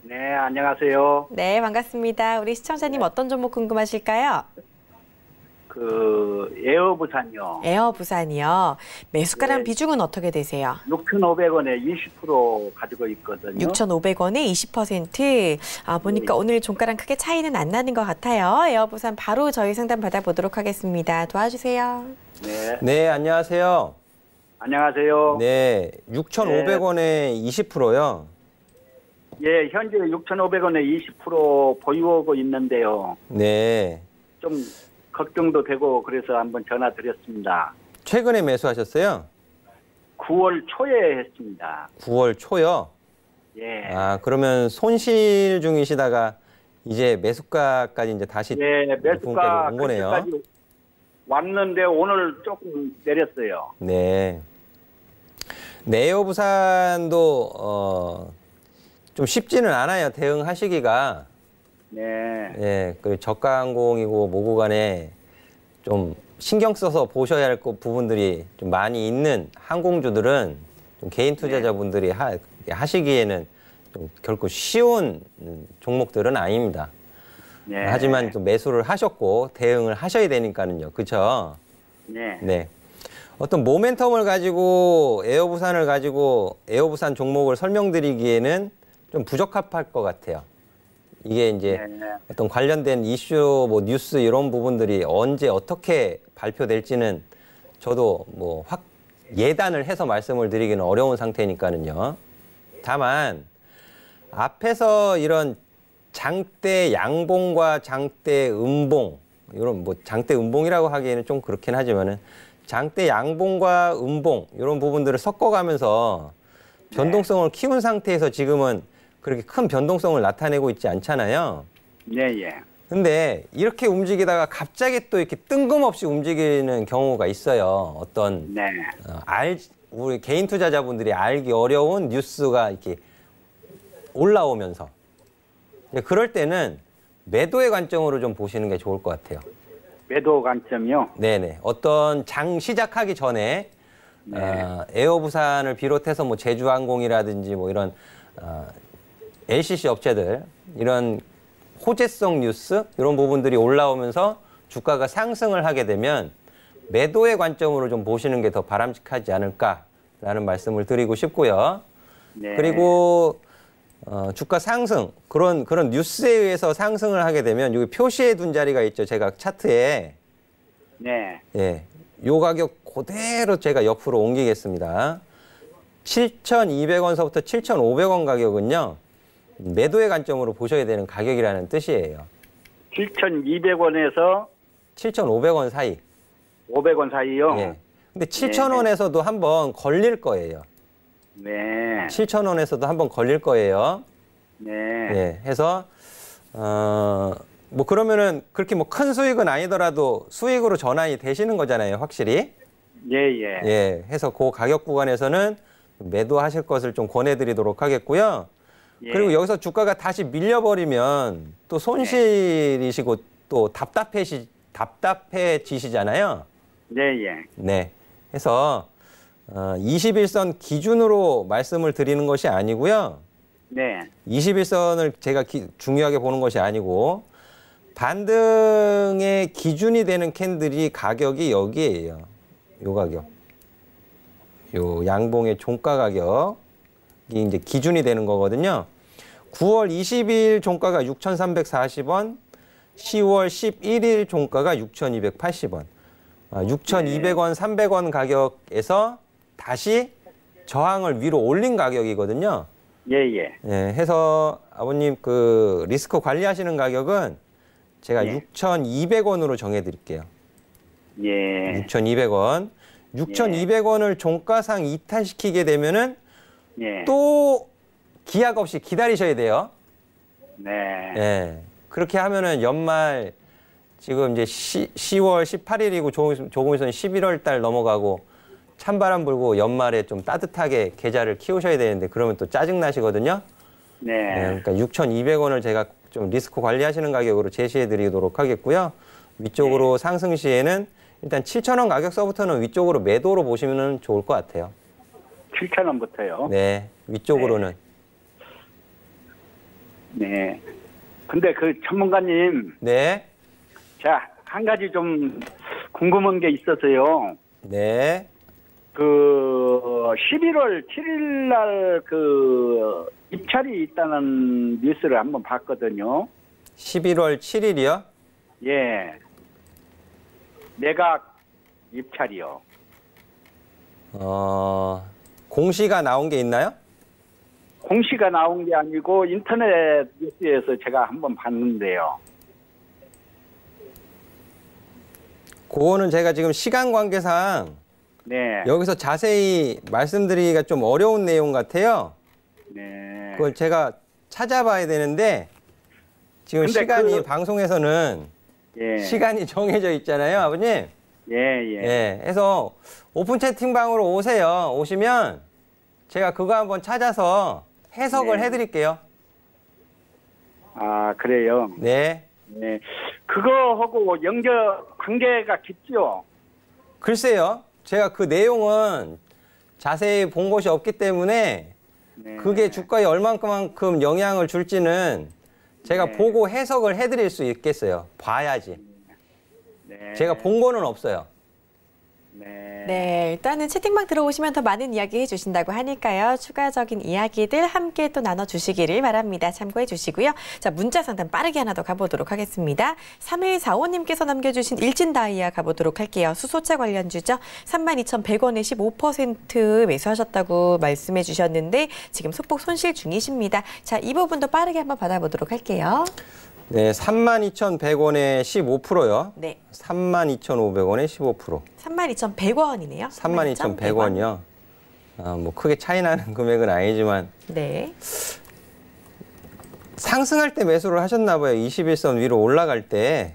네, 안녕하세요. 네, 반갑습니다. 우리 시청자님 어떤 종목 궁금하실까요? 에어부산요. 에어부산이요. 매수가랑 네. 비중은 어떻게 되세요? 6,500원에 20% 가지고 있거든요. 6,500원에 20%. 보니까 오늘 종가랑 크게 차이는 안 나는 것 같아요. 에어부산 바로 저희 상담 받아보도록 하겠습니다. 도와주세요. 네. 네, 안녕하세요. 안녕하세요. 네, 6,500원에 20%요. 예, 현재 6,500원에 20% 보유하고 있는데요. 네. 좀 걱정도 되고 그래서 한번 전화 드렸습니다. 최근에 매수하셨어요? 9월 초에 했습니다. 9월 초요? 예. 그러면 손실 중이시다가 이제 매수가까지 이제 다시 예, 매수가 부분까지 온 거네요. 그때까지 왔는데 오늘 조금 내렸어요. 네. 에어부산도 좀 쉽지는 않아요. 대응하시기가. 네. 예, 그 저가 항공이고 뭐고 간에 좀 신경 써서 보셔야 할 부분들이 좀 많이 있는 항공주들은 좀 개인 투자자분들이 하시기에는 좀 결코 쉬운 종목들은 아닙니다. 네. 하지만 또 매수를 하셨고 대응을 하셔야 되니까는요. 그렇죠? 네. 네. 어떤 모멘텀을 가지고 에어부산을 가지고 에어부산 종목을 설명드리기에는 좀 부적합할 것 같아요. 이게 이제 네. 어떤 관련된 이슈, 뭐 뉴스 이런 부분들이 언제 어떻게 발표될지는 저도 뭐 예단을 해서 말씀을 드리기는 어려운 상태니까는요. 다만 앞에서 이런 장대 양봉과 장대 음봉 이런 뭐 장대 음봉이라고 하기에는 좀 그렇긴 하지만은 장대 양봉과 음봉 이런 부분들을 섞어가면서 변동성을 키운 상태에서 지금은 그렇게 큰 변동성을 나타내고 있지 않잖아요. 네, 예. 근데 이렇게 움직이다가 갑자기 또 이렇게 뜬금없이 움직이는 경우가 있어요. 어떤 네. 우리 개인 투자자분들이 알기 어려운 뉴스가 이렇게 올라오면서 그럴 때는 매도의 관점으로 좀 보시는 게 좋을 것 같아요. 매도 관점이요? 네네. 어떤 장 시작하기 전에 에어부산을 비롯해서 뭐 제주항공이라든지 뭐 이런 LCC 업체들 이런 호재성 뉴스 이런 부분들이 올라오면서 주가가 상승을 하게 되면 매도의 관점으로 좀 보시는 게 더 바람직하지 않을까라는 말씀을 드리고 싶고요. 네. 그리고 주가 상승 그런 뉴스에 의해서 상승을 하게 되면 여기 표시해 둔 자리가 있죠. 제가 차트에 네. 예, 요 가격 그대로 제가 옆으로 옮기겠습니다. 7,200원서부터 7,500원 가격은요. 매도의 관점으로 보셔야 되는 가격이라는 뜻이에요. 7,200원에서 7,500원 사이. 500원 사이요? 예. 근데 7,000원에서도 한번 걸릴 거예요. 네. 7,000원에서도 한번 걸릴 거예요. 네. 예. 해서 뭐 그러면은 그렇게 뭐 큰 수익은 아니더라도 수익으로 전환이 되시는 거잖아요, 확실히. 예, 예. 예. 해서 그 가격 구간에서는 매도하실 것을 좀 권해드리도록 하겠고요. 예. 그리고 여기서 주가가 다시 밀려버리면 또 손실이시고 또 답답해지시잖아요. 네, 예. 네. 해서 21선 기준으로 말씀을 드리는 것이 아니고요. 네. 21선을 제가 중요하게 보는 것이 아니고 반등의 기준이 되는 캔들이 가격이 여기에요. 요 가격. 요 양봉의 종가 가격이 이제 기준이 되는 거거든요. 9월 20일 종가가 6,340원, 10월 11일 종가가 6,280원. 6,200원, 300원 가격에서 다시 저항을 위로 올린 가격이거든요. 예, 예. 예, 해서 아버님 그 리스크 관리하시는 가격은 제가 예. 6,200원으로 정해 드릴게요. 예. 6,200원. 6,200원을 종가상 이탈시키게 되면은 예. 또 기약 없이 기다리셔야 돼요. 네. 예. 그렇게 하면은 연말 지금 이제 10월 18일이고 조금 있으면 11월 달 넘어가고 찬바람 불고 연말에 좀 따뜻하게 계좌를 키우셔야 되는데 그러면 또 짜증 나시거든요. 네. 그러니까 6,200원을 제가 좀 리스크 관리하시는 가격으로 제시해 드리도록 하겠고요. 위쪽으로 상승 시에는 일단 7,000원 가격서부터는 위쪽으로 매도로 보시면 좋을 것 같아요. 7,000원부터요. 네, 위쪽으로는. 네. 근데 그 전문가님, 네, 자, 한 가지 좀 궁금한 게 있어서요. 네. 그 11월 7일 날 그 입찰이 있다는 뉴스를 한번 봤거든요. 11월 7일이요? 예. 매각 입찰이요. 공시가 나온 게 있나요? 공시가 나온 게 아니고 인터넷 뉴스에서 제가 한번 봤는데요. 그거는 제가 지금 시간 관계상 네. 여기서 자세히 말씀드리기가 좀 어려운 내용 같아요. 네. 그걸 제가 찾아봐야 되는데 지금 근데 시간이 방송에서는 예. 시간이 정해져 있잖아요, 아버님. 예, 예. 예. 해서 오픈 채팅방으로 오세요. 오시면 제가 그거 한번 찾아서 해석을 네. 해드릴게요. 아, 그래요. 네. 네. 그거하고 연결 관계가 깊죠? 글쎄요. 제가 그 내용은 자세히 본 것이 없기 때문에 네. 그게 주가에 얼만큼 영향을 줄지는 제가 네. 보고 해석을 해드릴 수 있겠어요. 봐야지. 네. 제가 본 거는 없어요. 네. 네, 일단은 채팅방 들어오시면 더 많은 이야기 해주신다고 하니까요. 추가적인 이야기들 함께 또 나눠주시기를 바랍니다. 참고해 주시고요. 자, 문자 상담 빠르게 하나 더 가보도록 하겠습니다. 3145님께서 남겨주신 일진다이아 가보도록 할게요. 수소차 관련주죠. 32,100원에 15% 매수하셨다고 말씀해 주셨는데 지금 소폭 손실 중이십니다. 자, 이 부분도 빠르게 한번 받아보도록 할게요. 네, 32,100원에 15%요. 네, 32,500원에 15%. 32,100원이네요. 32,100원이요. 뭐 크게 차이 나는 금액은 아니지만 네. 상승할 때 매수를 하셨나 봐요. 21선 위로 올라갈 때.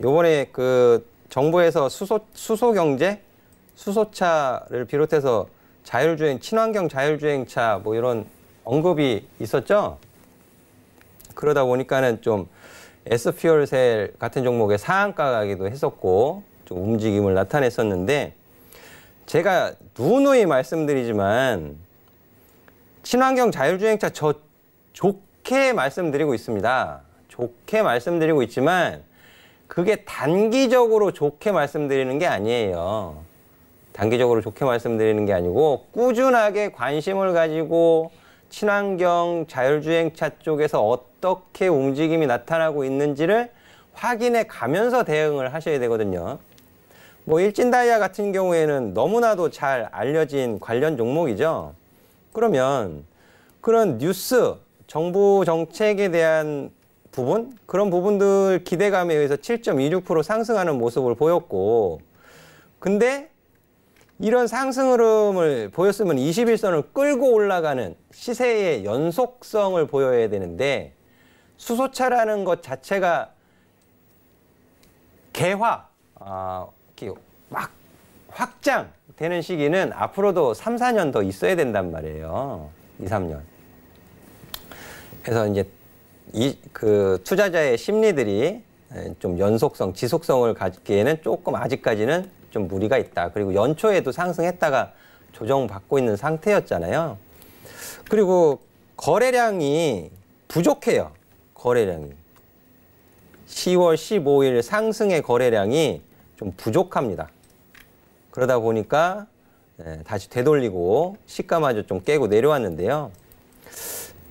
요번에 그 정부에서 수소 경제, 수소차를 비롯해서 자율주행, 친환경 자율주행차 뭐 이런 언급이 있었죠. 그러다 보니까는 좀 S퓨얼셀 같은 종목에 상한가 가기도 했었고 좀 움직임을 나타냈었는데 제가 누누이 말씀드리지만 친환경 자율주행차 저 좋게 말씀드리고 있습니다. 좋게 말씀드리고 있지만 그게 단기적으로 좋게 말씀드리는 게 아니에요. 단기적으로 좋게 말씀드리는 게 아니고 꾸준하게 관심을 가지고 친환경 자율주행차 쪽에서 어떻게 움직임이 나타나고 있는지를 확인해 가면서 대응을 하셔야 되거든요. 뭐 일진다이아 같은 경우에는 너무나도 잘 알려진 관련 종목이죠. 그러면 그런 뉴스, 정부 정책에 대한 부분, 그런 부분들 기대감에 의해서 7.26% 상승하는 모습을 보였고, 근데 이런 상승 흐름을 보였으면 21선을 끌고 올라가는 시세의 연속성을 보여야 되는데 수소차라는 것 자체가 개화, 막 확장되는 시기는 앞으로도 3, 4년 더 있어야 된단 말이에요. 2, 3년. 그래서 이제 그 투자자의 심리들이 좀 연속성, 지속성을 갖기에는 조금 아직까지는 좀 무리가 있다. 그리고 연초에도 상승했다가 조정받고 있는 상태였잖아요. 그리고 거래량이 부족해요. 거래량이. 10월 15일 상승의 거래량이 좀 부족합니다. 그러다 보니까 다시 되돌리고 시가마저 좀 깨고 내려왔는데요.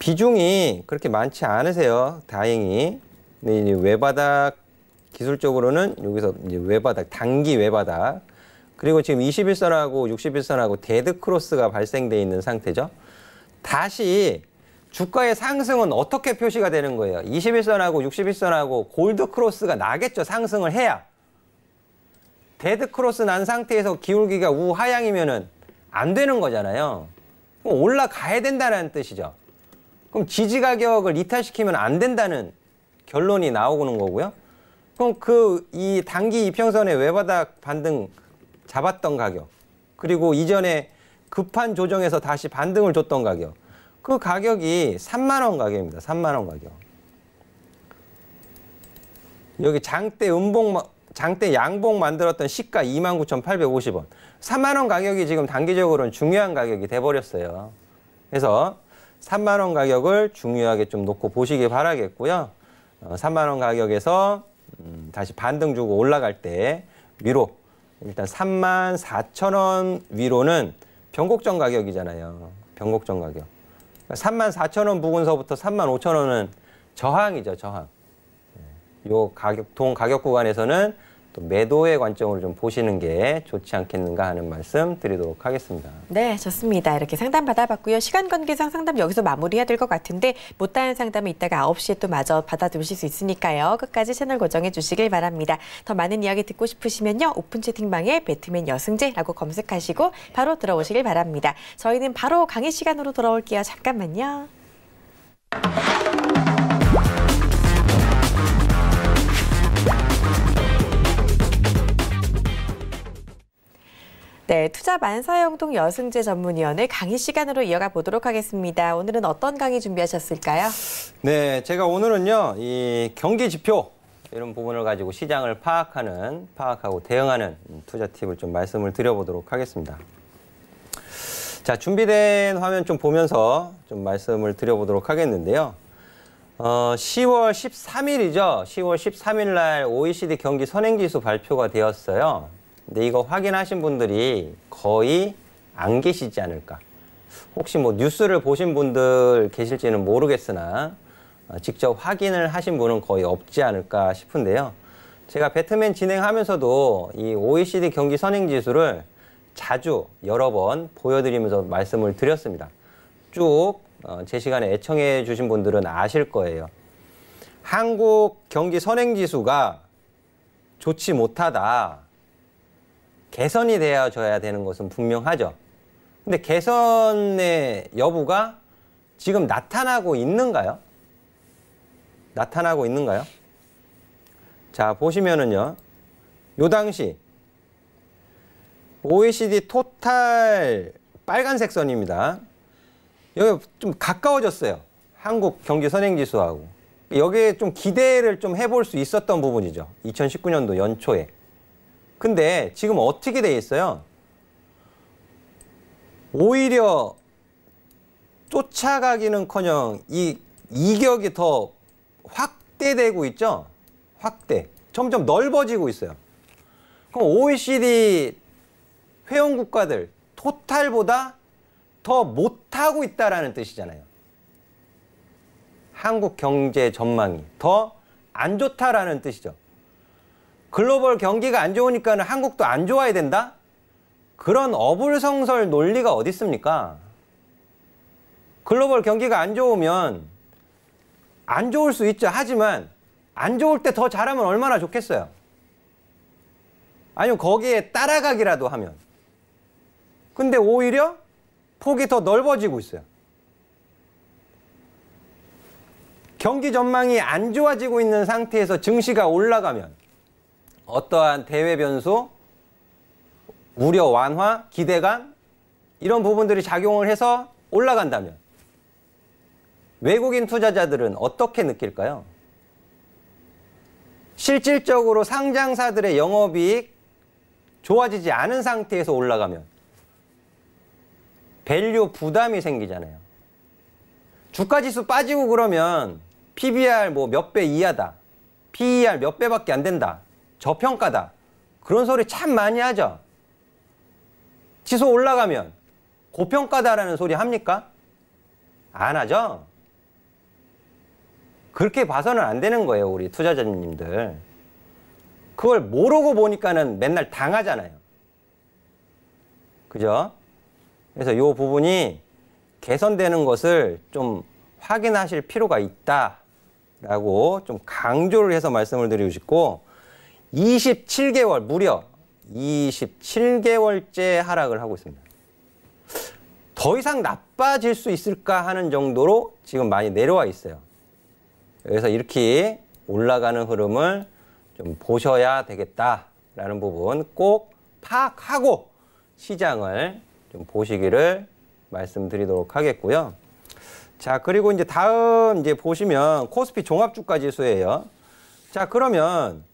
비중이 그렇게 많지 않으세요. 다행히. 근데 이제 외바닥 기술적으로는 여기서 이제 외바닥, 단기 외바닥. 그리고 지금 21선하고 61선하고 데드 크로스가 발생돼 있는 상태죠. 다시 주가의 상승은 어떻게 표시가 되는 거예요? 21선하고 61선하고 골드 크로스가 나겠죠. 상승을 해야. 데드 크로스 난 상태에서 기울기가 우하향이면은 안 되는 거잖아요. 그럼 올라가야 된다는 뜻이죠. 그럼 지지 가격을 이탈시키면 안 된다는 결론이 나오는 거고요. 그럼 이 단기 이평선의 외바닥 반등 잡았던 가격, 그리고 이전에 급한 조정에서 다시 반등을 줬던 가격, 그 가격이 3만 원 가격입니다. 3만 원 가격. 여기 장대 양봉 만들었던 시가 29,850원. 3만 원 가격이 지금 단기적으로는 중요한 가격이 돼버렸어요. 그래서 3만 원 가격을 중요하게 좀 놓고 보시기 바라겠고요. 3만 원 가격에서 다시 반등 주고 올라갈 때 위로 일단 3만 4천 원 위로는 변곡점 가격이잖아요. 변곡점 가격. 3만 4천 원 부근서부터 3만 5천 원은 저항이죠, 저항. 요 동 가격 구간에서는 또 매도의 관점으로 좀 보시는 게 좋지 않겠는가 하는 말씀 드리도록 하겠습니다. 네, 좋습니다. 이렇게 상담 받아봤고요. 시간 관계상 상담 여기서 마무리해야 될 것 같은데 못다한 상담은 이따가 9시에 또 마저 받아두실 수 있으니까요. 끝까지 채널 고정해 주시길 바랍니다. 더 많은 이야기 듣고 싶으시면요. 오픈 채팅방에 배트맨 여승재라고 검색하시고 바로 들어오시길 바랍니다. 저희는 바로 강의 시간으로 돌아올게요. 잠깐만요. 네, 투자 만사형동 여승재 전문위원의 강의 시간으로 이어가 보도록 하겠습니다. 오늘은 어떤 강의 준비하셨을까요? 네, 제가 오늘은요, 이 경기 지표 이런 부분을 가지고 시장을 파악하고 대응하는 투자 팁을 좀 말씀을 드려보도록 하겠습니다. 자, 준비된 화면 좀 보면서 좀 말씀을 드려보도록 하겠는데요. 10월 13일이죠. 10월 13일 날 OECD 경기 선행지수 발표가 되었어요. 근데 이거 확인하신 분들이 거의 안 계시지 않을까. 혹시 뭐 뉴스를 보신 분들 계실지는 모르겠으나 직접 확인을 하신 분은 거의 없지 않을까 싶은데요. 제가 배트맨 진행하면서도 이 OECD 경기 선행지수를 자주 여러 번 보여드리면서 말씀을 드렸습니다. 쭉 제 시간에 애청해 주신 분들은 아실 거예요. 한국 경기 선행지수가 좋지 못하다. 개선이 되어져야 되는 것은 분명하죠. 근데 개선의 여부가 지금 나타나고 있는가요? 나타나고 있는가요? 자, 보시면은요. 요 당시 OECD 토탈 빨간색 선입니다. 여기 좀 가까워졌어요. 한국 경기 선행지수하고. 여기에 좀 기대를 좀 해볼 수 있었던 부분이죠. 2019년도 연초에. 근데 지금 어떻게 돼 있어요? 오히려 쫓아가기는커녕 이 이격이 더 확대되고 있죠? 확대. 점점 넓어지고 있어요. 그럼 OECD 회원 국가들 토탈보다 더 못하고 있다라는 뜻이잖아요. 한국 경제 전망이 더 안 좋다라는 뜻이죠. 글로벌 경기가 안 좋으니까는 한국도 안 좋아야 된다? 그런 어불성설 논리가 어디 있습니까? 글로벌 경기가 안 좋으면 안 좋을 수 있죠. 하지만 안 좋을 때 더 잘하면 얼마나 좋겠어요. 아니면 거기에 따라가기라도 하면. 근데 오히려 폭이 더 넓어지고 있어요. 경기 전망이 안 좋아지고 있는 상태에서 증시가 올라가면 어떠한 대외 변수, 우려 완화, 기대감 이런 부분들이 작용을 해서 올라간다면 외국인 투자자들은 어떻게 느낄까요? 실질적으로 상장사들의 영업이익 좋아지지 않은 상태에서 올라가면 밸류 부담이 생기잖아요. 주가지수 빠지고 그러면 PBR 뭐 몇 배 이하다. PER 몇 배밖에 안 된다. 저평가다. 그런 소리 참 많이 하죠. 지수 올라가면 고평가다라는 소리 합니까? 안 하죠. 그렇게 봐서는 안 되는 거예요, 우리 투자자님들. 그걸 모르고 보니까는 맨날 당하잖아요. 그죠? 그래서 이 부분이 개선되는 것을 좀 확인하실 필요가 있다라고 좀 강조를 해서 말씀을 드리고 싶고 27개월, 무려 27개월째 하락을 하고 있습니다. 더 이상 나빠질 수 있을까 하는 정도로 지금 많이 내려와 있어요. 그래서 이렇게 올라가는 흐름을 좀 보셔야 되겠다라는 부분 꼭 파악하고 시장을 좀 보시기를 말씀드리도록 하겠고요. 자, 그리고 이제 다음 이제 보시면 코스피 종합주가 지수예요. 자, 그러면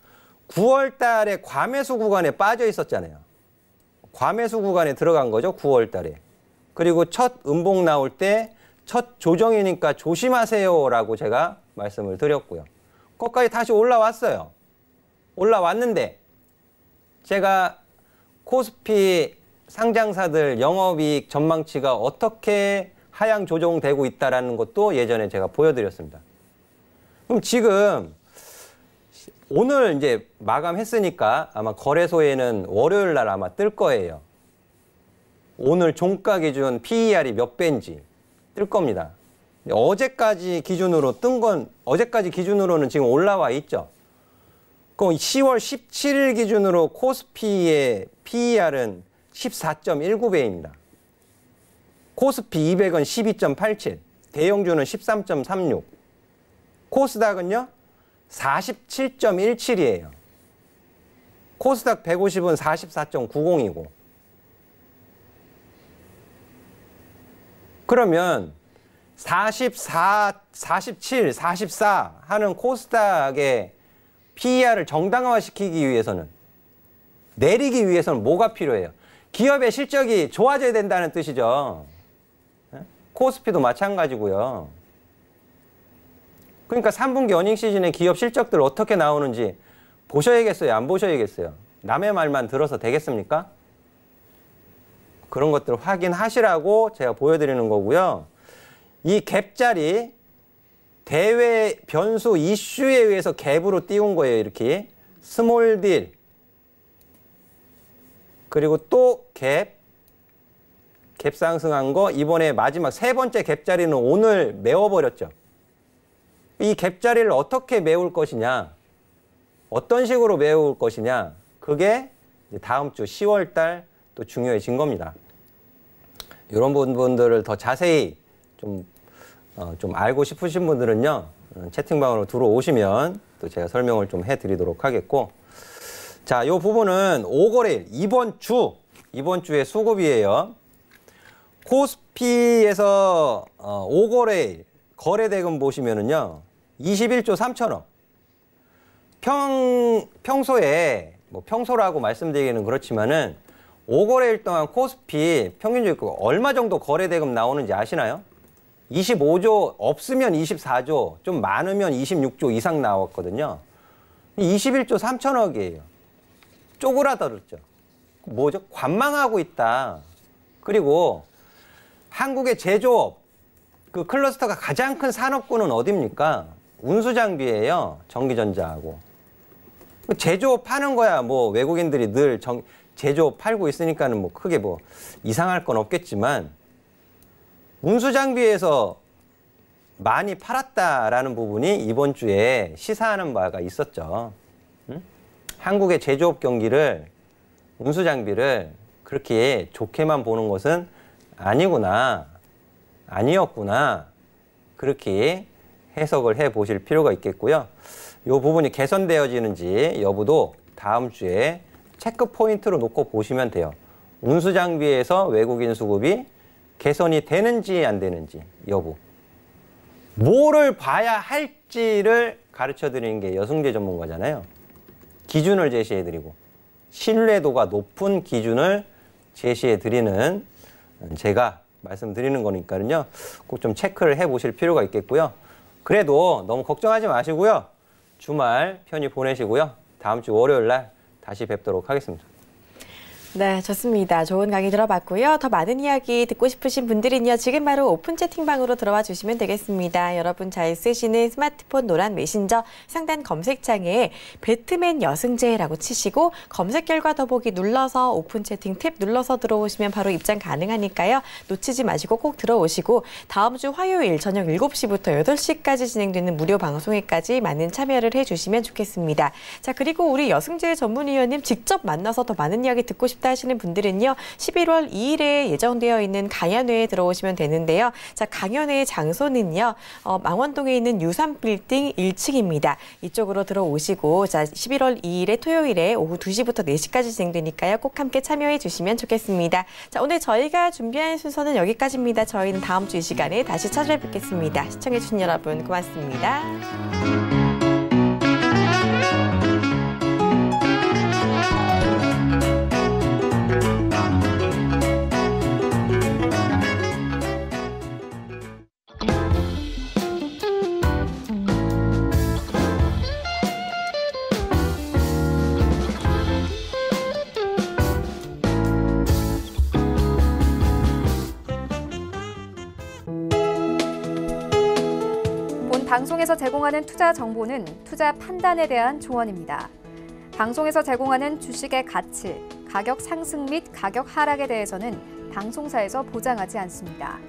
9월 달에 과매수 구간에 빠져 있었잖아요. 과매수 구간에 들어간 거죠, 9월 달에. 그리고 첫 음봉 나올 때 첫 조정이니까 조심하세요라고 제가 말씀을 드렸고요. 거기까지 다시 올라왔어요. 올라왔는데 제가 코스피 상장사들 영업이익 전망치가 어떻게 하향 조정되고 있다는 것도 예전에 제가 보여드렸습니다. 그럼 지금 오늘 이제 마감했으니까 아마 거래소에는 월요일 날 아마 뜰 거예요. 오늘 종가 기준 PER이 몇 배인지 뜰 겁니다. 어제까지 기준으로 뜬 건 어제까지 기준으로는 지금 올라와 있죠. 그럼 10월 17일 기준으로 코스피의 PER은 14.19배입니다. 코스피 200은 12.87, 대형주는 13.36, 코스닥은요 47.17이에요. 코스닥 150은 44.90이고. 그러면 44, 47, 44 하는 코스닥의 PER을 정당화시키기 위해서는, 내리기 위해서는 뭐가 필요해요? 기업의 실적이 좋아져야 된다는 뜻이죠. 코스피도 마찬가지고요. 그러니까 3분기 어닝 시즌에 기업 실적들 어떻게 나오는지 보셔야겠어요? 안 보셔야겠어요? 남의 말만 들어서 되겠습니까? 그런 것들을 확인하시라고 제가 보여드리는 거고요. 이 갭자리, 대외 변수 이슈에 의해서 갭으로 띄운 거예요. 이렇게 스몰 딜, 그리고 또 갭 상승한 거, 이번에 마지막 세 번째 갭자리는 오늘 메워버렸죠. 이 갭자리를 어떻게 메울 것이냐, 어떤 식으로 메울 것이냐, 그게 다음 주 10월 달 또 중요해진 겁니다. 이런 부분들을 더 자세히 좀 알고 싶으신 분들은요, 채팅방으로 들어오시면 또 제가 설명을 좀 해드리도록 하겠고. 자, 이 부분은 5거래일, 이번 주의 수급이에요. 코스피에서 5거래일 거래대금 보시면은요, 21조 3천억. 평소에, 평소라고 말씀드리기는 그렇지만은 5거래일 동안 코스피 평균주가 얼마 정도 거래대금 나오는지 아시나요? 25조, 없으면 24조, 좀 많으면 26조 이상 나왔거든요. 21조 3천억이에요. 쪼그라들었죠. 뭐죠? 관망하고 있다. 그리고 한국의 제조업, 그 클러스터가 가장 큰 산업군은 어디입니까? 운수장비예요. 전기전자하고. 제조업 파는 거야. 외국인들이 늘 제조업 팔고 있으니까는 크게 이상할 건 없겠지만, 운수장비에서 많이 팔았다라는 부분이 이번 주에 시사하는 바가 있었죠. 응? 한국의 제조업 경기를, 운수장비를 그렇게 좋게만 보는 것은 아니었구나. 그렇게 해석을 해 보실 필요가 있겠고요. 이 부분이 개선되어지는지 여부도 다음 주에 체크 포인트로 놓고 보시면 돼요. 운수장비에서 외국인 수급이 개선이 되는지 안 되는지 여부. 뭐를 봐야 할지를 가르쳐 드리는 게 여승재 전문가잖아요. 기준을 제시해 드리고 신뢰도가 높은 기준을 제시해 드리는 제가 말씀드리는 거니까요. 꼭 좀 체크를 해 보실 필요가 있겠고요. 그래도 너무 걱정하지 마시고요. 주말 편히 보내시고요. 다음 주 월요일 날 다시 뵙도록 하겠습니다. 네, 좋습니다. 좋은 강의 들어봤고요. 더 많은 이야기 듣고 싶으신 분들은요, 지금 바로 오픈 채팅방으로 들어와 주시면 되겠습니다. 여러분 잘 쓰시는 스마트폰 노란 메신저 상단 검색창에 배트맨 여승재라고 치시고 검색 결과 더보기 눌러서 오픈 채팅 탭 눌러서 들어오시면 바로 입장 가능하니까요. 놓치지 마시고 꼭 들어오시고 다음 주 화요일 저녁 7시부터 8시까지 진행되는 무료 방송회까지 많은 참여를 해주시면 좋겠습니다. 자, 그리고 우리 여승재 전문위원님 직접 만나서 더 많은 이야기 듣고 싶다 싶다 하시는 분들은요. 11월 2일에 예정되어 있는 강연회에 들어오시면 되는데요. 자, 강연회의 장소는요. 망원동에 있는 유산빌딩 1층입니다. 이쪽으로 들어오시고 자, 11월 2일에 토요일에 오후 2시부터 4시까지 진행되니까요. 꼭 함께 참여해 주시면 좋겠습니다. 자, 오늘 저희가 준비한 순서는 여기까지입니다. 저희는 다음 주 이 시간에 다시 찾아뵙겠습니다. 시청해 주신 여러분 고맙습니다. 방송에서 제공하는 투자 정보는 투자 판단에 대한 조언입니다. 방송에서 제공하는 주식의 가치, 가격 상승 및 가격 하락에 대해서는 방송사에서 보장하지 않습니다.